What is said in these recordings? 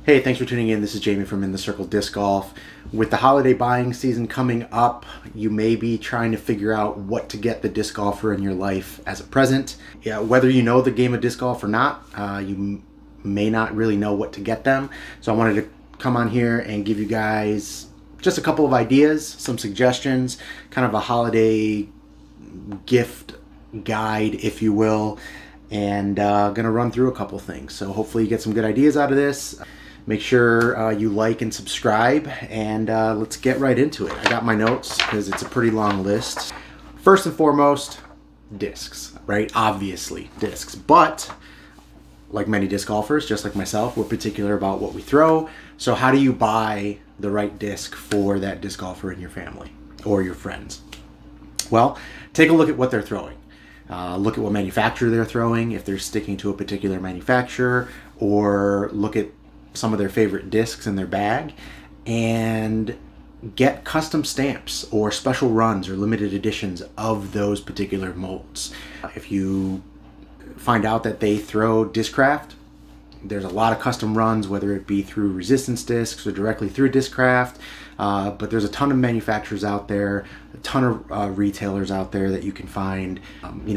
Hey, thanks for tuning in. This is Jamie from In the Circle Disc Golf. With the holiday buying season coming up, you may be trying to figure out what to get the disc golfer in your life as a present. Yeah, whether you know the game of disc golf or not, you may not really know what to get them. So I wanted to come on here and give you guys just a couple of ideas, some suggestions, kind of a holiday gift guide, if you will, and gonna run through a couple things. So hopefully you get some good ideas out of this. Make sure you like and subscribe, and let's get right into it. I got my notes because it's a pretty long list. First and foremost, discs, right? Obviously, discs. But like many disc golfers, just like myself, we're particular about what we throw. So how do you buy the right disc for that disc golfer in your family or your friends? Well, take a look at what they're throwing. Look at what manufacturer they're throwing, if they're sticking to a particular manufacturer, or look at some of their favorite discs in their bag, and get custom stamps or special runs or limited editions of those particular molds. If you find out that they throw Discraft, there's a lot of custom runs, whether it be through Resistance Discs or directly through Discraft, but there's a ton of manufacturers out there, a ton of retailers out there that you can find,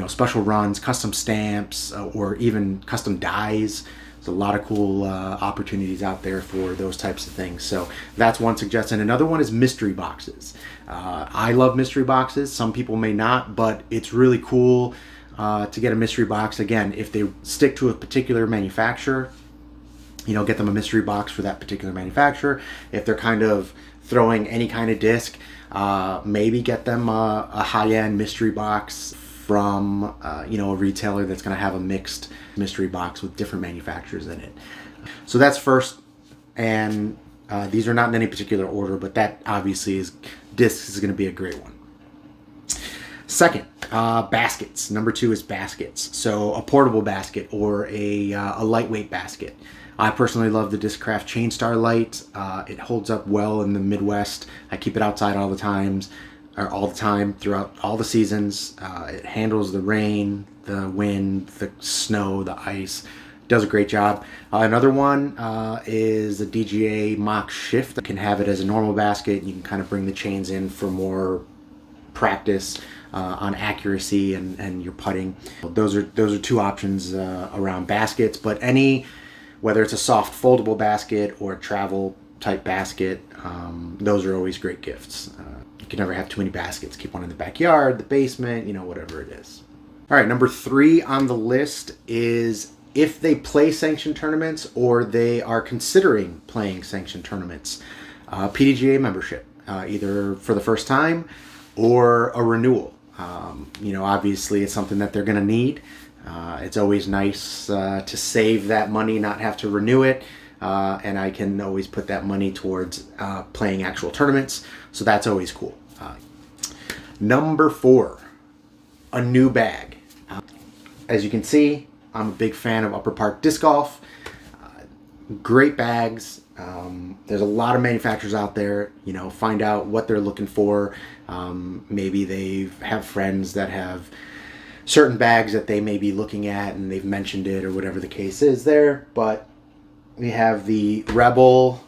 special runs, custom stamps, or even custom dies. There's a lot of cool opportunities out there for those types of things. So that's one suggestion. Another one is mystery boxes. I love mystery boxes. Some people may not, but it's really cool to get a mystery box. Again, if they stick to a particular manufacturer, get them a mystery box for that particular manufacturer. If they're kind of throwing any kind of disc, maybe get them a high-end mystery box from a retailer that's going to have a mixed mystery box with different manufacturers in it. So that's first, and these are not in any particular order, but that obviously discs is going to be a great one. Second, baskets. Number 2 is baskets. So a portable basket or a lightweight basket. I personally love the Discraft Chain Star Light. It holds up well in the Midwest. I keep it outside all the time throughout all the seasons. It handles the rain, the wind, the snow, the ice. Does a great job. Another one is the DGA Mach Shift. You can have it as a normal basket. You can kind of bring the chains in for more practice on accuracy and your putting. Those are two options around baskets, but whether it's a soft foldable basket or a travel type basket, those are always great gifts. You can never have too many baskets. Keep one in the backyard, the basement, whatever it is. All right, number 3 on the list is if they play sanctioned tournaments or they are considering playing sanctioned tournaments, PDGA membership, either for the first time or a renewal. Obviously it's something that they're going to need. It's always nice to save that money, not have to renew it. And I can always put that money towards playing actual tournaments. So that's always cool. Number 4, a new bag. As you can see, I'm a big fan of Upper Park Disc Golf. Great bags. There's a lot of manufacturers out there. Find out what they're looking for. Maybe they have friends that have certain bags that they may be looking at and they've mentioned it or whatever the case is there. But we have the Rebel,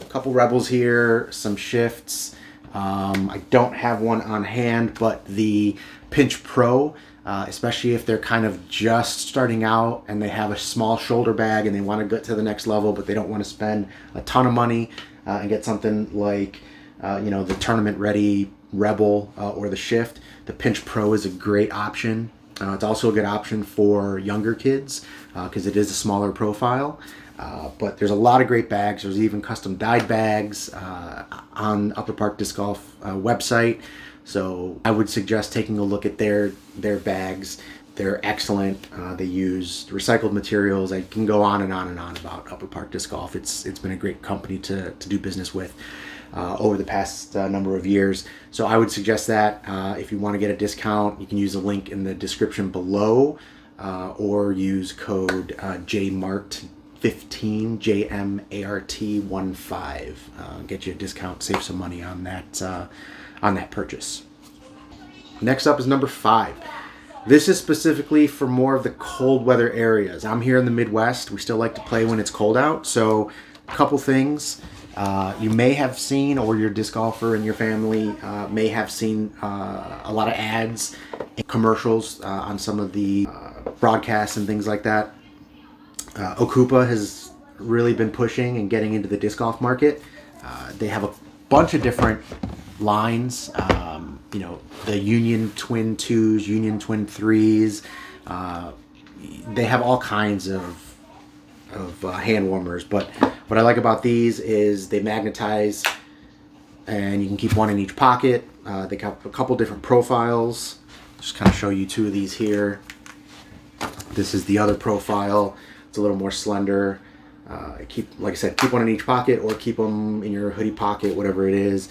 a couple Rebels here, some Shifts. I don't have one on hand, but the Pinch Pro, especially if they're kind of just starting out and they have a small shoulder bag and they want to get to the next level, but they don't want to spend a ton of money and get something like, the tournament ready Rebel or the Shift. The Pinch Pro is a great option. It's also a good option for younger kids because it is a smaller profile. But there's a lot of great bags. There's even custom dyed bags on Upper Park Disc Golf website. So I would suggest taking a look at their bags. They're excellent. They use recycled materials. I can go on and on and on about Upper Park Disc Golf. It's been a great company to do business with over the past number of years. So I would suggest that if you want to get a discount, you can use the link in the description below or use code JMART15, JMART15. Get you a discount, save some money on that purchase. Next up is number 5. This is specifically for more of the cold weather areas. I'm here in the Midwest. We still like to play when it's cold out, so couple things. You may have seen, or your disc golfer in your family may have seen a lot of ads and commercials on some of the broadcasts and things like that. Okupa has really been pushing and getting into the disc golf market. They have a bunch of different lines, the Union Twin 2s, Union Twin 3s. They have all kinds of hand warmers, but what I like about these is they magnetize, and you can keep one in each pocket. They got a couple different profiles. Just kind of show you two of these here. This is the other profile. It's a little more slender. Like I said, keep one in each pocket or keep them in your hoodie pocket, whatever it is.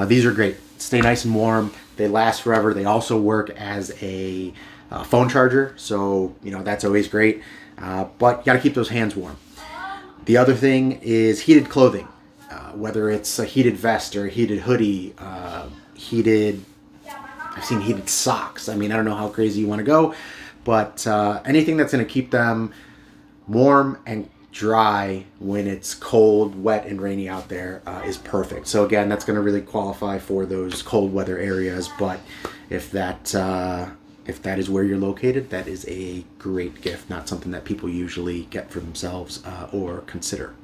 These are great. Stay nice and warm. They last forever. They also work as a phone charger, so that's always great. But you got to keep those hands warm. The other thing is heated clothing, whether it's a heated vest or a heated hoodie, I've seen heated socks. I mean, I don't know how crazy you want to go, but anything that's going to keep them warm and dry when it's cold, wet, and rainy out there is perfect. So again, that's going to really qualify for those cold weather areas. But if that is where you're located, that is a great gift. Not something that people usually get for themselves or consider.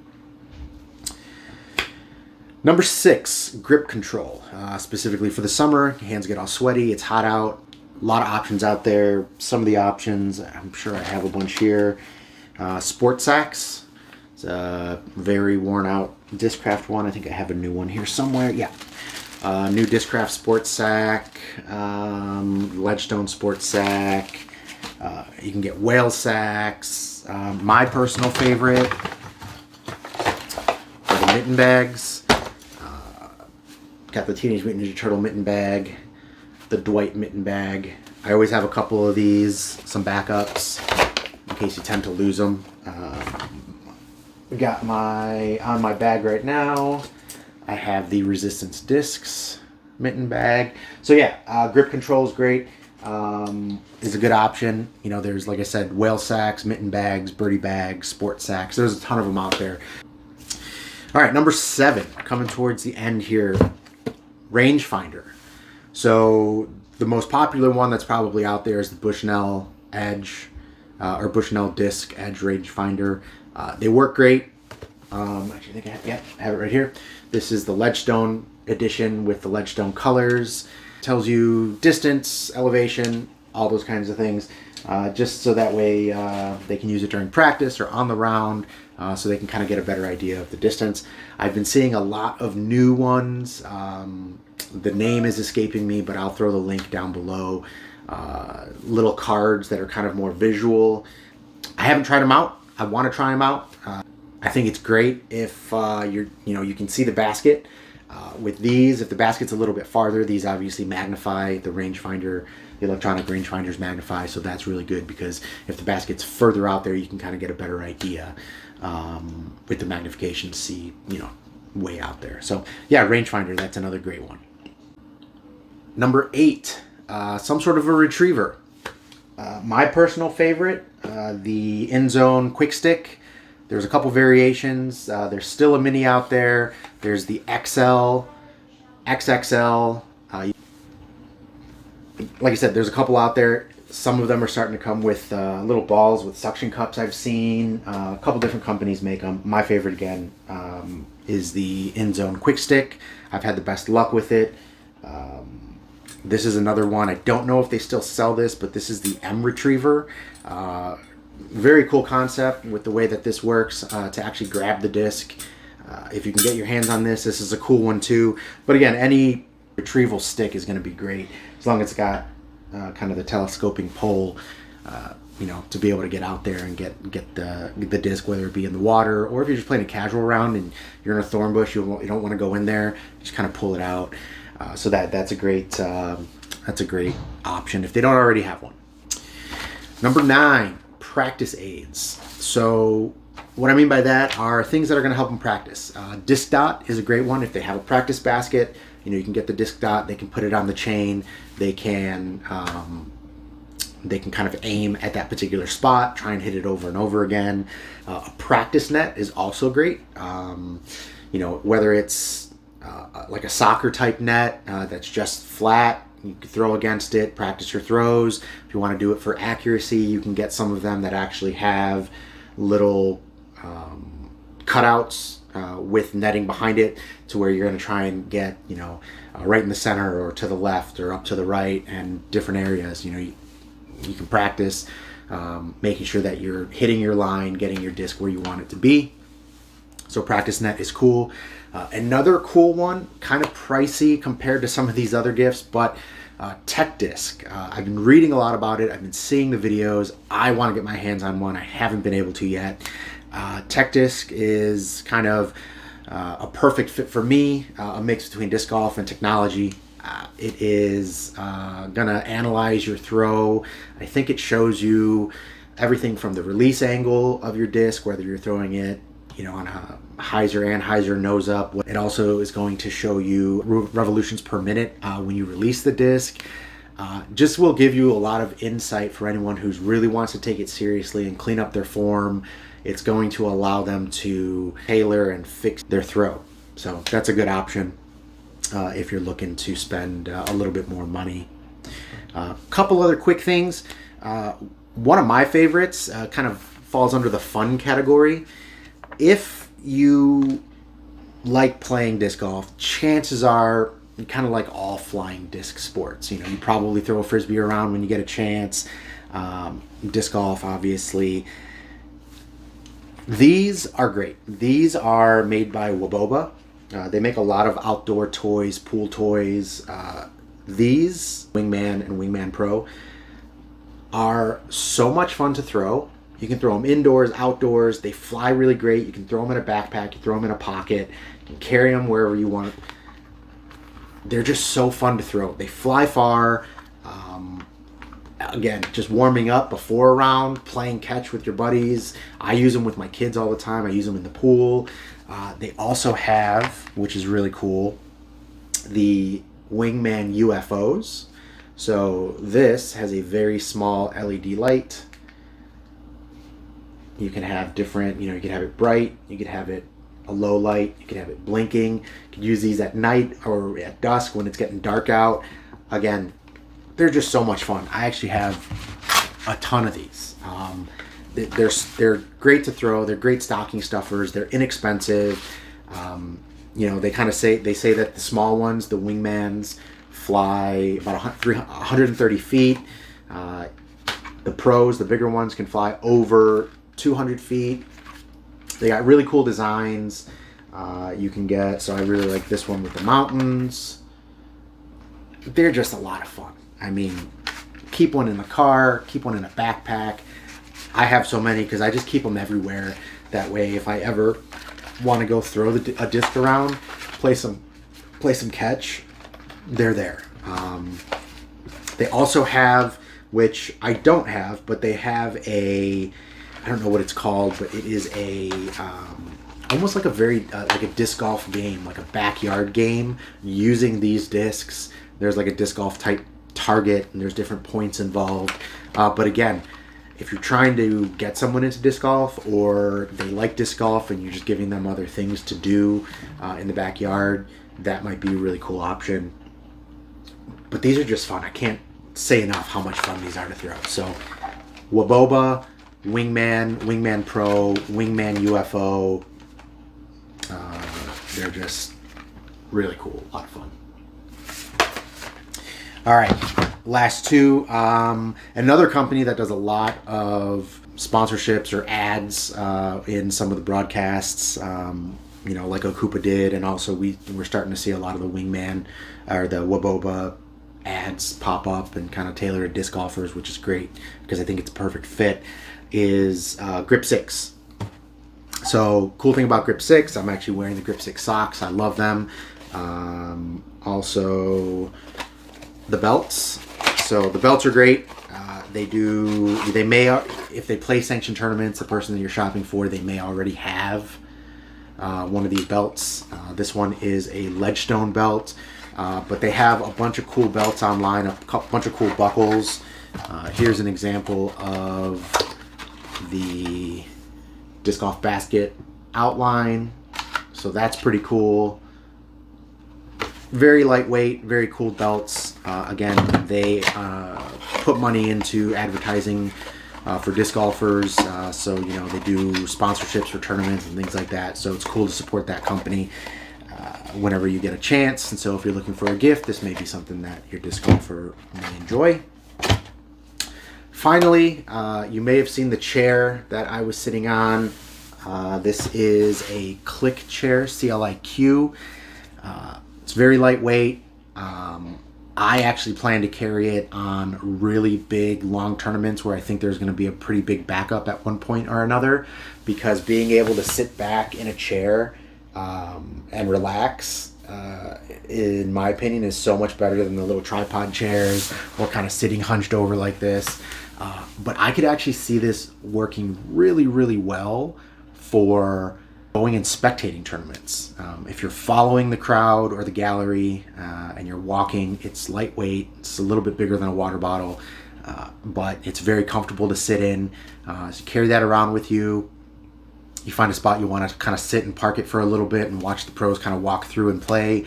Number 6, grip control. Specifically for the summer, your hands get all sweaty. It's hot out. A lot of options out there. Some of the options, I'm sure I have a bunch here. Sport Sacks. It's a very worn out Discraft one. I think I have a new one here somewhere. Yeah. New Discraft Sports Sack, Ledgestone Sports Sack. You can get whale sacks. My personal favorite are the mitten bags. Got the Teenage Mutant Ninja Turtle mitten bag, the Dwight mitten bag. I always have a couple of these, some backups in case you tend to lose them. Got on my bag right now. I have the Resistance Discs mitten bag. So yeah, grip control is great. Is a good option. There's, like I said, whale sacks, mitten bags, birdie bags, sport sacks. There's a ton of them out there. All right, number 7, coming towards the end here, Rangefinder. So the most popular one that's probably out there is the Bushnell Edge or Bushnell Disc Edge Rangefinder. They work great. Actually, I think I have it right here. This is the Ledgestone edition with the Ledgestone colors. Tells you distance, elevation, all those kinds of things. Just so that way they can use it during practice or on the round, so they can kind of get a better idea of the distance. I've been seeing a lot of new ones. The name is escaping me, but I'll throw the link down below. Little cards that are kind of more visual. I haven't tried them out. I want to try them out. I think it's great if you can see the basket. With these, if the basket's a little bit farther, these obviously magnify. The rangefinder, the electronic rangefinders magnify, so that's really good because if the basket's further out there, you can kind of get a better idea with the magnification to see, way out there. So yeah, rangefinder, that's another great one. Number 8, some sort of a retriever. My personal favorite, the InZone Quick Stick. There's a couple variations. There's still a mini out there. There's the XL, XXL. Like I said, there's a couple out there. Some of them are starting to come with little balls with suction cups I've seen. A couple different companies make them. My favorite, again, is the InZone Quick Stick. I've had the best luck with it. This is another one. I don't know if they still sell this, but this is the M Retriever. Very cool concept with the way that this works to actually grab the disc. If you can get your hands on this, this is a cool one too. But again, any retrieval stick is going to be great as long as it's got kind of the telescoping pole, to be able to get out there and get the disc, whether it be in the water or if you're just playing a casual round and you're in a thorn bush, you don't want to go in there. Just kind of pull it out. So that's a great option if they don't already have one. Number 9. Practice aids. So what I mean by that are things that are going to help them practice. Disc dot is a great one. If they have a practice basket, you can get the disc dot. They can put it on the chain. They can They can kind of aim at that particular spot, try and hit it over and over again. A practice net is also great. Whether it's like a soccer type net that's just flat, you can throw against it, practice your throws. If you want to do it for accuracy, you can get some of them that actually have little cutouts with netting behind it, to where you're going to try and get, right in the center or to the left or up to the right and different areas. You can practice making sure that you're hitting your line, getting your disc where you want it to be. So practice net is cool. Another cool one, kind of pricey compared to some of these other gifts, but Tech Disc. I've been reading a lot about it. I've been seeing the videos. I want to get my hands on one. I haven't been able to yet. Tech Disc is kind of a perfect fit for me, a mix between disc golf and technology. It is gonna analyze your throw. I think it shows you everything from the release angle of your disc, whether you're throwing it, on a hyzer and hyzer nose up. It also is going to show you revolutions per minute when you release the disc. Just will give you a lot of insight for anyone who really wants to take it seriously and clean up their form. It's going to allow them to tailor and fix their throw. So that's a good option if you're looking to spend a little bit more money. Couple other quick things. One of my favorites kind of falls under the fun category. If you like playing disc golf, chances are you kind of like all flying disc sports. You probably throw a frisbee around when you get a chance. Disc golf, obviously. These are great. These are made by Waboba. They make a lot of outdoor toys, pool toys. These, Wingman and Wingman Pro, are so much fun to throw. You can throw them indoors, outdoors. They fly really great. You can throw them in a backpack. You throw them in a pocket. You can carry them wherever you want. They're just so fun to throw. They fly far. Again, just warming up before a round, playing catch with your buddies. I use them with my kids all the time. I use them in the pool. They also have, which is really cool, the Wingman UFOs. So this has a very small LED light. You can have different, you can have it bright, you could have it a low light, you could have it blinking. You could use these at night or at dusk when it's getting dark out. Again, they're just so much fun. I actually have a ton of these. They're great to throw. They're great stocking stuffers. They're inexpensive. They kind of say that the small ones, the Wingmans, fly about 130 feet. The pros, the bigger ones, can fly over 200 feet. They got really cool designs. You can get, so I really like this one with the mountains. They're just a lot of fun. I mean, keep one in the car, keep one in a backpack. I have so many because I just keep them everywhere. That way, if I ever want to go throw a disc around, play some catch, they're there. They also have, which I don't have, but they have I don't know what it's called, but it is almost like like a disc golf game, like a backyard game using these discs. There's like a disc golf type target, and there's different points involved. But again, if you're trying to get someone into disc golf, or they like disc golf and you're just giving them other things to do in the backyard, that might be a really cool option. But these are just fun. I can't say enough how much fun these are to throw. So Waboba, Wingman, Wingman Pro, Wingman UFO, they're just really cool. A lot of fun. All right, last two. Another company that does a lot of sponsorships or ads in some of the broadcasts, like Okupa did, and also we're starting to see a lot of the Wingman or the Waboba ads pop up and kind of tailor to disc golfers, which is great because I think it's a perfect fit, is GripSix. So cool thing about GripSix, I'm actually wearing the GripSix socks. I love them. Also the belts. So the belts are great. They may, if they play sanctioned tournaments, the person that you're shopping for, they may already have one of these belts. This one is a Ledgestone belt. But they have a bunch of cool belts online, a bunch of cool buckles. Here's an example of the disc golf basket outline. So that's pretty cool. Very lightweight, very cool belts. Again, they put money into advertising for disc golfers. So, you know, they do sponsorships for tournaments and things like that. So it's cool to support that company whenever you get a chance. And so if you're looking for a gift, this may be something that your disc golfer may enjoy. Finally, you may have seen the chair that I was sitting on. This is a Click chair, CLIQ. It's very lightweight. I actually plan to carry it on really big, long tournaments where I think there's going to be a pretty big backup at one point or another, because being able to sit back in a chair and relax, in my opinion, is so much better than the little tripod chairs or kind of sitting hunched over like this. But I could actually see this working really, really well for going and spectating tournaments. If you're following the crowd or the gallery and you're walking, it's lightweight. It's a little bit bigger than a water bottle, but it's very comfortable to sit in. So carry that around with you. You find a spot you want to kind of sit and park it for a little bit and watch the pros kind of walk through and play.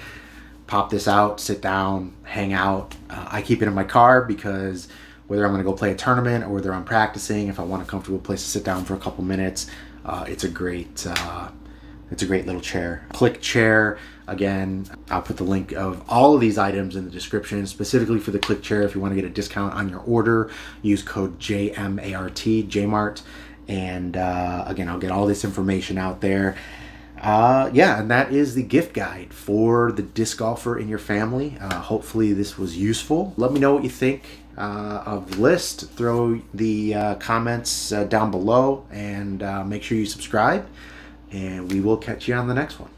Pop this out, sit down, hang out. I keep it in my car because whether I'm going to go play a tournament or whether I'm practicing, if I want a comfortable place to sit down for a couple minutes, it's a great little chair. Click chair. Again, I'll put the link of all of these items in the description, specifically for the Click chair. If you want to get a discount on your order, use code JMART, and again, I'll get all this information out there. Yeah, and that is the gift guide for the disc golfer in your family. Hopefully this was useful. Let me know what you think of the list. Throw the comments down below, and make sure you subscribe, and we will catch you on the next one.